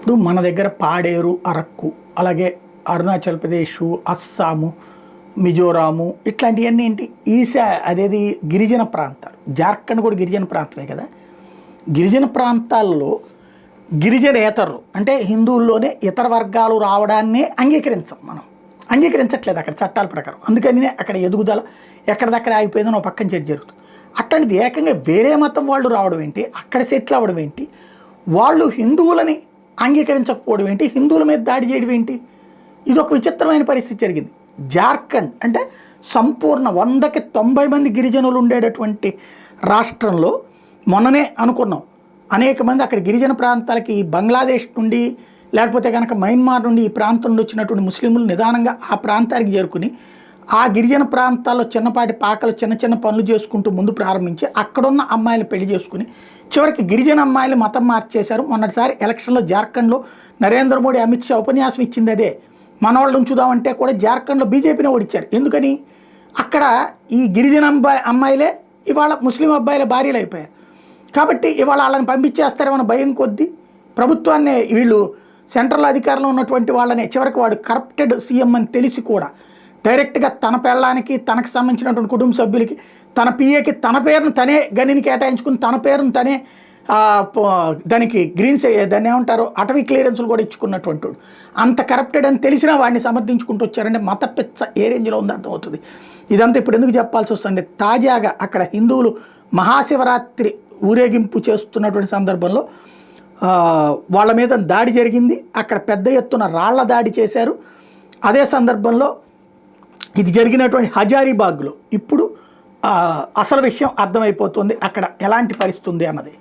ఇప్పుడు మన దగ్గర పాడేరు, అరకు, అలాగే అరుణాచల్ ప్రదేశ్, అస్సాము, మిజోరాము ఇట్లాంటివన్నీ ఏంటి అదేది గిరిజన ప్రాంతాలు. జార్ఖండ్ కూడా గిరిజన ప్రాంతమే కదా. గిరిజన ప్రాంతాల్లో గిరిజనేతరులు అంటే హిందువుల్లోనే ఇతర వర్గాలు రావడాన్నే మనం అంగీకరించట్లేదు అక్కడ చట్టాల ప్రకారం. అందుకని అక్కడ ఎదుగుదల ఎక్కడిదక్కడ ఆగిపోయిందని ఒక పక్కన చర్చ జరుగుతుంది. అట్లాంటిది ఏకంగా వేరే మతం వాళ్ళు రావడం ఏంటి, అక్కడ సెటిల్ అవ్వడం ఏంటి, వాళ్ళు హిందువులని అంగీకరించకపోవడం ఏంటి, హిందువుల మీద దాడి చేయడం ఏంటి, ఇది ఒక విచిత్రమైన పరిస్థితి జరిగింది. జార్ఖండ్ అంటే సంపూర్ణ 100కి 90 మంది గిరిజనులు ఉండేటటువంటి రాష్ట్రంలో మొన్ననే అనుకున్నాం అనేక మంది అక్కడ గిరిజన ప్రాంతాలకి బంగ్లాదేశ్ నుండి లేకపోతే కనుక మయన్మార్ నుండి ఈ ప్రాంతం నుండి వచ్చినటువంటి ముస్లింలు నిదానంగా ఆ ప్రాంతానికి చేరుకుని ఆ గిరిజన ప్రాంతాల్లో చిన్నపాటి పాకలు చిన్న చిన్న పనులు చేసుకుంటూ ముందు ప్రారంభించి అక్కడున్న అమ్మాయిలు పెళ్లి చేసుకుని చివరికి గిరిజన అమ్మాయిలు మతం మార్చేశారు. మొన్నటిసారి ఎలక్షన్లో జార్ఖండ్లో నరేంద్ర మోడీ, అమిత్ షా ఉపన్యాసం ఇచ్చింది అదే. మనవాళ్ళు ఉంచుదామంటే కూడా జార్ఖండ్లో బీజేపీని ఓడించారు. ఎందుకని అక్కడ ఈ గిరిజన అమ్మాయిలే ఇవాళ ముస్లిం అబ్బాయిల భార్యలు అయిపోయారు. కాబట్టి ఇవాళ వాళ్ళని పంపించేస్తారేమన్న భయం కొద్దీ ప్రభుత్వాన్ని వీళ్ళు సెంట్రల్ అధికారంలో ఉన్నటువంటి వాళ్ళని చివరికి వాడు కరప్టెడ్ సీఎం అని తెలిసి కూడా డైరెక్ట్గా తన పెళ్ళానికి తనకు సంబంధించినటువంటి కుటుంబ సభ్యులకి తన పిఏకి తన పేరును తనే గనిని కేటాయించుకుని తన పేరును తనే దానికి దాన్ని ఏమంటారు అటవీ క్లియరెన్సులు కూడా ఇచ్చుకున్నటువంటి అంత కరప్టెడ్ అని తెలిసినా వాడిని సమర్థించుకుంటూ వచ్చారంటే మత పిచ్చ ఏ రేంజ్లో ఉందో అర్థమవుతుంది. ఇదంతా ఇప్పుడు ఎందుకు చెప్పాల్సి వస్తుంది, తాజాగా అక్కడ హిందువులు మహాశివరాత్రి ఊరేగింపు చేస్తున్నటువంటి సందర్భంలో వాళ్ళ మీద దాడి జరిగింది. అక్కడ పెద్ద ఎత్తున రాళ్ల దాడి చేశారు. అదే సందర్భంలో ఇది జరిగినటువంటి హజారీబాగ్లో ఇప్పుడు అసలు విషయం అర్థమైపోతుంది అక్కడ ఎలాంటి పరిస్థితి ఉంది అన్నది.